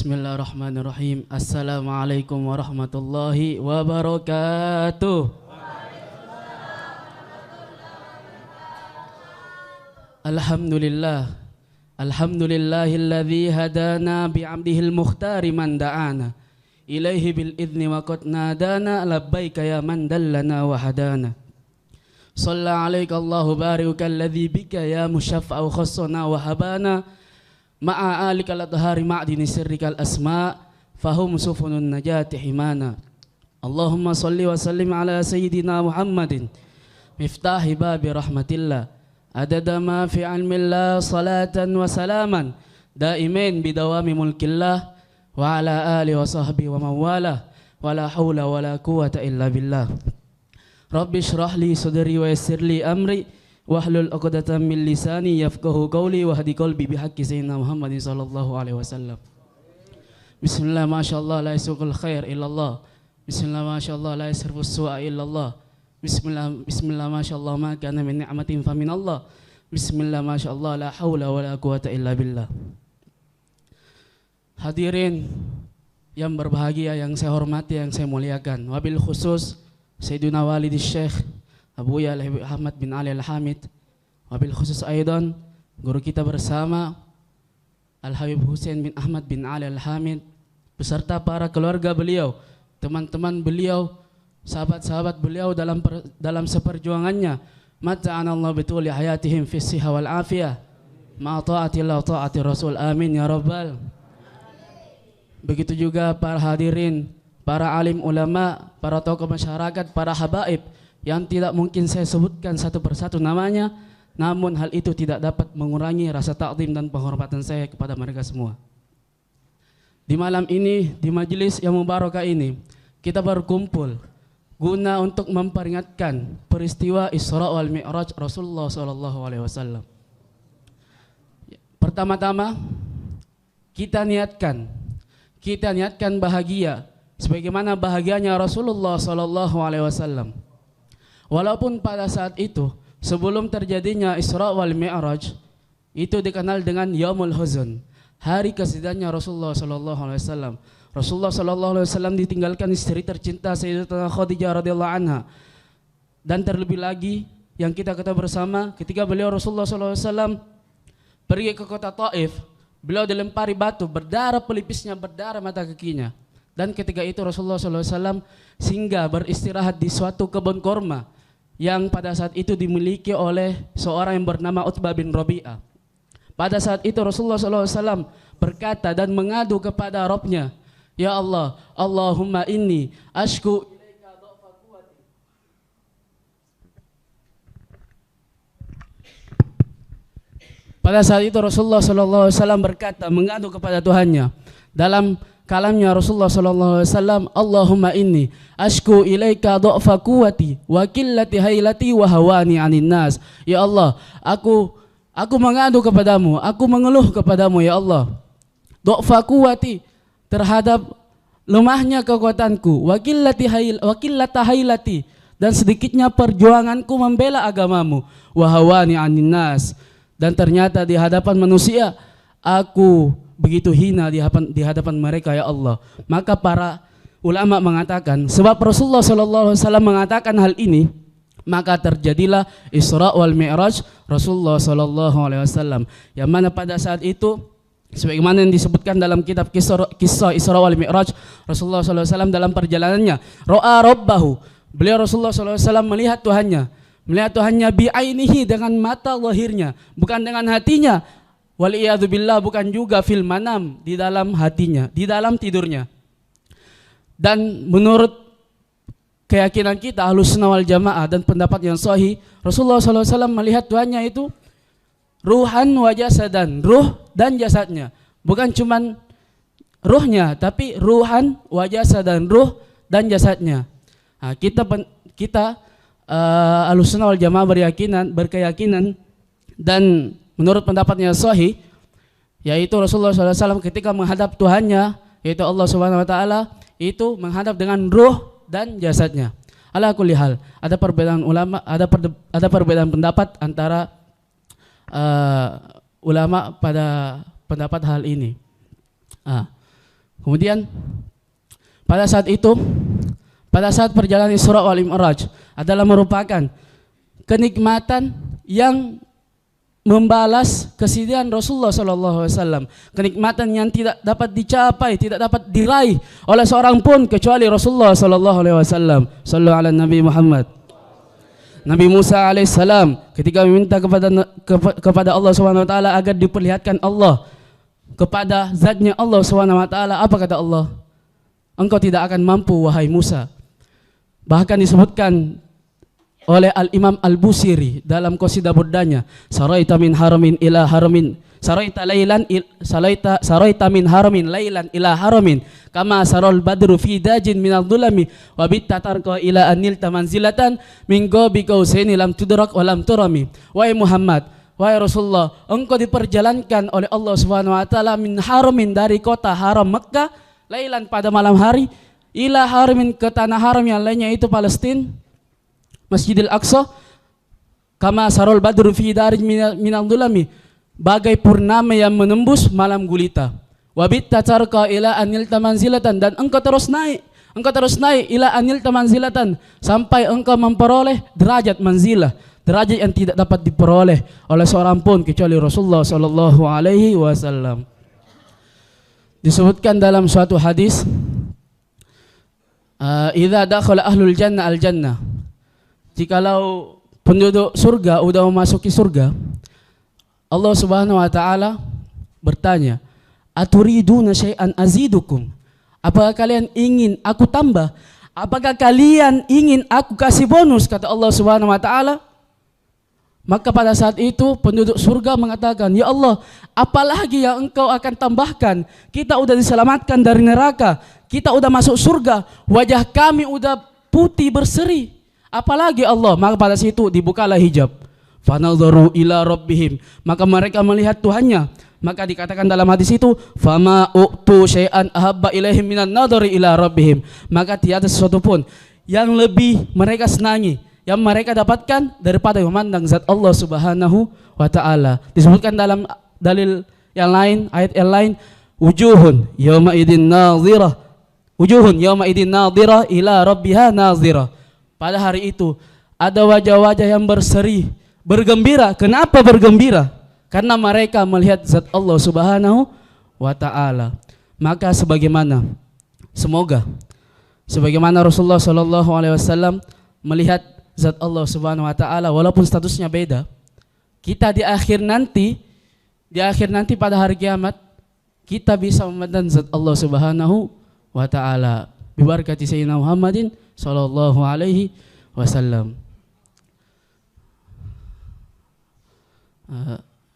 Bismillahirrahmanirrahim. Assalamualaikum warahmatullahi wabarakatuh. Alhamdulillah. Alhamdulillahilladzi hadana bi'amdihil mukhtari man da'ana ilaihi bil idzni wa qad nadana labbaika ya man dallana wa hadana. Shalla alaika Allahu barika alladzi bika ya musyaffa'u khassana wa habana ma'a alika ladhari ma'dini sirrikal asma' fahum sufunun najati himana. Allahumma salli wa sallim ala sayyidina Muhammadin miftahi babi rahmatillah adada ma fi ilmillah salatan wa salaman daimin bidawami mulkillah wa ala alihi wa sahbihi wa mawalah wa la hawla wa la quwata illa billah. Rabbi shrah li sadri wa yassir li amri wahlul 'uqdatam min lisani yafqahu qawli wahdi qalbi bihaqqi sayyidina Muhammadin sallallahu alaihi wasallam. Bismillah masyaallah la yasuqul khair illallah. Bismillah masyaallah la yasrifus su'a illallah. Bismillah masyaallah ma kana min ni'matin fa min Allah. Bismillah masyaallah la haula wala quwata illa billah. Hadirin yang berbahagia, yang saya hormati, yang saya muliakan, wabil khusus Sayyidina Walidi Syekh Abuya Ahmad bin Ali Al-Hamid, wabil khusus aidan guru kita bersama Al-Habib Hussein bin Ahmad bin Ali Al-Hamid beserta para keluarga beliau, teman-teman beliau, sahabat-sahabat beliau dalam seperjuangannya. Mata'anallahu bituli hayatihim fis siha wal afiyah ma ta'atillah ta'ati rasul, amin ya rabbal. Begitu juga para hadirin, para alim ulama, para tokoh masyarakat, para habaib yang tidak mungkin saya sebutkan satu persatu namanya, namun hal itu tidak dapat mengurangi rasa takzim dan penghormatan saya kepada mereka semua. Di malam ini, di majelis yang mubarakah ini, kita berkumpul guna untuk memperingatkan peristiwa Isra wal Mi'raj Rasulullah SAW. Pertama-tama kita niatkan bahagia sebagaimana bahagianya Rasulullah SAW. Walaupun pada saat itu sebelum terjadinya Isra wal Mi'raj itu dikenal dengan Yaumul Huzn, hari kesedihannya Rasulullah SAW. Rasulullah SAW ditinggalkan istri tercinta Sayyidatuna Khadijah radhiyallahu anha. Dan terlebih lagi yang kita ketahui bersama, ketika beliau Rasulullah SAW pergi ke kota Taif, beliau dilempari batu, berdarah pelipisnya, berdarah mata kakinya. Dan ketika itu Rasulullah SAW singgah beristirahat di suatu kebun korma yang pada saat itu dimiliki oleh seorang yang bernama Utbah bin Rabi'ah. Pada saat itu Rasulullah SAW berkata dan mengadu kepada Rabbnya, ya Allah, Allahumma inni ashku ilaika dha'fa quwwati. Pada saat itu Rasulullah SAW berkata, mengadu kepada Tuhannya. Dalam kalamnya Rasulullah SAW, Allahumma inni ashku ilaika dha'fa quwwati wa qillati hailati wa hawani 'anin nas. Ya Allah, aku mengadu kepadamu, aku mengeluh kepadamu ya Allah. Dha'fa quwwati, terhadap lemahnya kekuatanku, wa qillata hailati, dan sedikitnya perjuanganku membela agamamu, wa hawani 'anin nas, dan ternyata di hadapan manusia aku begitu hina di hadapan mereka ya Allah. Maka para ulama mengatakan sebab Rasulullah SAW mengatakan hal ini, maka terjadilah Isra wal Mi'raj Rasulullah SAW, yang mana pada saat itu sebagaimana yang disebutkan dalam kitab kisah Isra wal Mi'raj, Rasulullah SAW dalam perjalanannya ra'a rabbahu, beliau Rasulullah SAW melihat Tuhannya bi'ainihi, dengan mata lahirnya, bukan dengan hatinya. Waliyadzubillah, bukan juga fil manam, di dalam hatinya, di dalam tidurnya. Dan menurut keyakinan kita Ahlussunnah wal Jamaah dan pendapat yang sahih, Rasulullah SAW melihat Tuhannya itu ruhan wa jasadan, ruh dan jasadnya. Bukan cuman ruhnya, tapi ruhan wa jasadan, ruh dan jasadnya. Nah, kita Ahlussunnah wal Jamaah berkeyakinan dan menurut pendapatnya sahih, yaitu Rasulullah SAW ketika menghadap Tuhannya, yaitu Allah Subhanahu Wa Taala, itu menghadap dengan ruh dan jasadnya. Ala kulli hal, ada perbedaan ulama, ada perbedaan pendapat antara ulama pada pendapat hal ini. Kemudian pada saat itu, pada saat perjalanan Isra wal Mi'raj adalah merupakan kenikmatan yang membalas kesedihan Rasulullah SAW. Kenikmatan yang tidak dapat dicapai, tidak dapat diraih oleh seorang pun kecuali Rasulullah SAW. Sallu ala Nabi Muhammad. Nabi Musa alaihissalam ketika meminta kepada Allah SWT agar diperlihatkan Allah kepada zatnya Allah SWT, apa kata Allah? Engkau tidak akan mampu wahai Musa. Bahkan disebutkan oleh Al-Imam Al-Busiri dalam qasidah burdanya, saraita min haramin ila haramin, saraita min haramin lailan ila haramin kama saral badru fi dajin minadh dhulami wa bitta tarqa ila anil tamanzilatan min qabi qausaini lam tudrak wa lam turami. Wahai Muhammad, wahai Rasulullah, engkau diperjalankan oleh Allah Subhanahu wa taala min haramin, dari kota haram Mekkah, lailan pada malam hari, ila haramin ke tanah haram yang lainnya itu Palestina, Masjidil Aqsa, kama sarul badru fi darij minal dhulami, bagai purnama yang menembus malam gulita. Wabitta tarqa ila anil tamanzilatan, dan engkau terus naik ila anil tamanzilatan, sampai engkau memperoleh derajat manzilah, derajat yang tidak dapat diperoleh oleh seorang pun kecuali Rasulullah sallallahu alaihi wasallam. Disebutkan dalam suatu hadis, idza dakhala ahlul jannah al jannah, jikalau penduduk surga udah memasuki surga, Allah Subhanahu wa taala bertanya, "Aturiduna syai'an azidukum?" Apakah kalian ingin aku tambah? Apakah kalian ingin aku kasih bonus? Kata Allah Subhanahu wa taala. Maka pada saat itu penduduk surga mengatakan, "Ya Allah, apalagi yang engkau akan tambahkan? Kita udah diselamatkan dari neraka, kita udah masuk surga, wajah kami udah putih berseri. Apalagi Allah?" Maka pada situ dibukalah hijab. Fanadharu ila rabbihim, maka mereka melihat Tuhannya. Maka dikatakan dalam hadis itu, fama u'tu syai'an ahabba ilaihim minan nadhari ila rabbihim, maka tiada sesuatu pun yang lebih mereka senangi, yang mereka dapatkan daripada memandang zat Allah Subhanahu wa taala. Disebutkan dalam dalil yang lain, ayat yang lain, wujuhun yawma idin nadhirah, wujuhun yawma idin nadhirah ila rabbiha nadhirah. Pada hari itu ada wajah-wajah yang berseri, bergembira. Kenapa bergembira? Karena mereka melihat zat Allah Subhanahu wa taala. Maka sebagaimana Rasulullah sallallahu alaihi wasallam melihat zat Allah Subhanahu wa taala walaupun statusnya beda, kita di akhir nanti pada hari kiamat kita bisa memandang zat Allah Subhanahu wa taala bi barakati sayyidina Muhammadin sallallahu alaihi wasallam.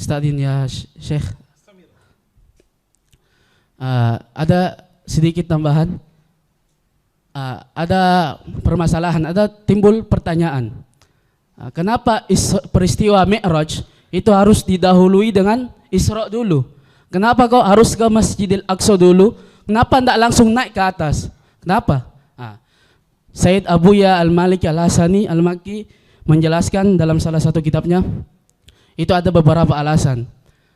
Stadin ya Syekh, ada sedikit tambahan, ada permasalahan, ada timbul pertanyaan, kenapa peristiwa Mi'raj itu harus didahului dengan Isra dulu? Kenapa kok harus ke Masjidil Aqsa dulu? Kenapa tidak langsung naik ke atas? Kenapa? Sayyid Abuya Al-Maliki Al-Hasani Al-Makki menjelaskan dalam salah satu kitabnya, itu ada beberapa alasan.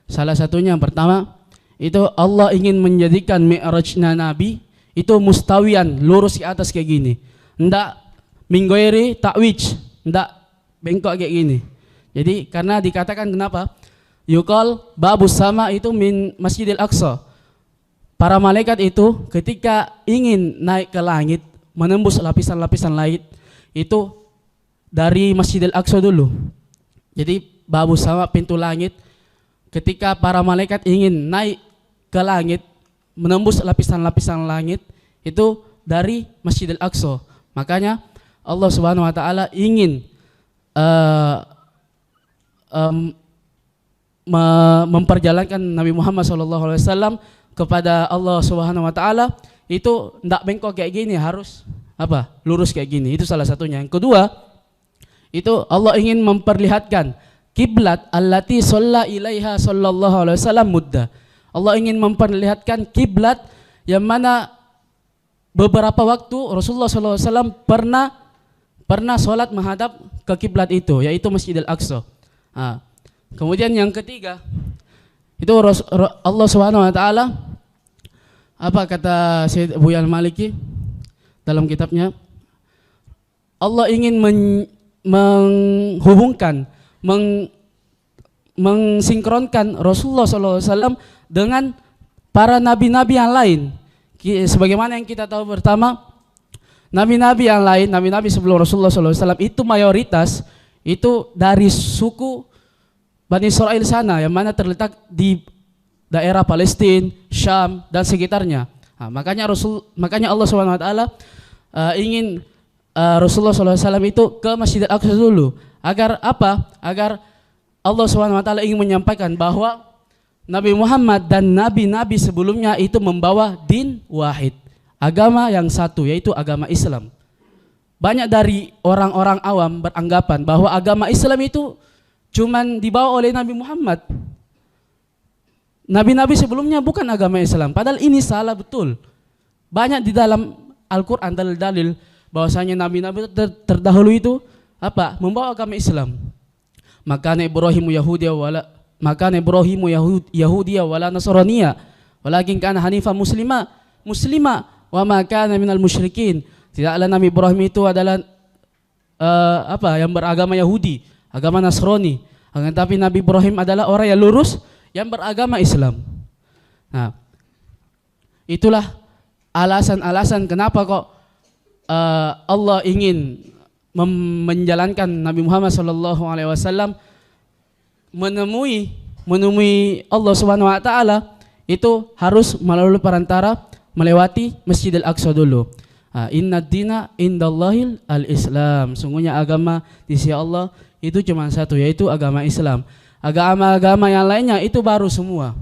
Salah satunya yang pertama, itu Allah ingin menjadikan Mi'rajnya Nabi itu mustawian, lurus ke atas kayak gini. Ndak minggoiri ta'wij, ndak bengkok kayak gini. Jadi karena dikatakan kenapa? Yuqal babus sama itu min Masjidil Aqsa. Para malaikat itu ketika ingin naik ke langit, menembus lapisan-lapisan langit, itu dari Masjidil Aqsa dulu. Jadi babus sama, pintu langit, ketika para malaikat ingin naik ke langit, menembus lapisan-lapisan langit, itu dari Masjidil Aqsa. Makanya Allah Subhanahu wa taala ingin memperjalankan Nabi Muhammad SAW kepada Allah Subhanahu wa taala, itu ndak bengkok kayak gini, harus lurus kayak gini. Itu salah satunya. Yang kedua, itu Allah ingin memperlihatkan kiblat allati shalla ilaiha sallallahu alaihi wasallam mudda. Allah ingin memperlihatkan kiblat yang mana beberapa waktu Rasulullah SAW pernah sholat menghadap ke kiblat itu, yaitu Masjidil Aqsa. Kemudian yang ketiga, itu Allah Subhanahu wa taala Apa kata Syed Buya Al-Maliki dalam kitabnya? Allah ingin menghubungkan, mensinkronkan Rasulullah SAW dengan para nabi-nabi yang lain. Sebagaimana yang kita tahu pertama, nabi-nabi yang lain, nabi-nabi sebelum Rasulullah SAW itu mayoritas itu dari suku Bani Israel sana, yang mana terletak di daerah Palestina, Syam dan sekitarnya. Nah, makanya Allah SWT ingin Rasulullah SAW itu ke Masjidil Aqsa dulu. Agar apa? Agar Allah SWT ingin menyampaikan bahwa Nabi Muhammad dan nabi-nabi sebelumnya itu membawa din wahid, agama yang satu, yaitu agama Islam. Banyak dari orang-orang awam beranggapan bahwa agama Islam itu cuman dibawa oleh Nabi Muhammad. Nabi-nabi sebelumnya bukan agama Islam. Padahal ini salah betul. Banyak di dalam Al-Quran dalil-dalil bahwasanya nabi-nabi terdahulu itu apa? Membawa agama Islam. Makana Ibrahimu Yahudiya wala Nasraniya walakin kana hanifa muslima wa ma kana minal musyrikin. Tidaklah Nabi Ibrahim itu adalah yang beragama Yahudi, agama Nasrani. Tapi Nabi Ibrahim adalah orang yang lurus yang beragama Islam. Nah, itulah alasan-alasan kenapa kok Allah ingin menjalankan Nabi Muhammad SAW menemui Allah Subhanahu Wa Taala itu harus melalui perantara melewati Masjidil Aqsa dulu. Inna dina indallahil al-Islam. Sungguhnya agama di sisi Allah itu cuma satu, yaitu agama Islam. Agama-agama yang lainnya itu baru semua.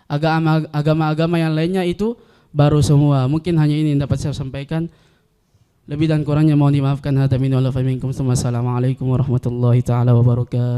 Agama-agama yang lainnya itu baru semua. Mungkin hanya ini yang dapat saya sampaikan. Lebih dan kurangnya mohon dimaafkan. Hada min wal fa minkum. Assalamualaikum warahmatullahi taala wabarakatuh.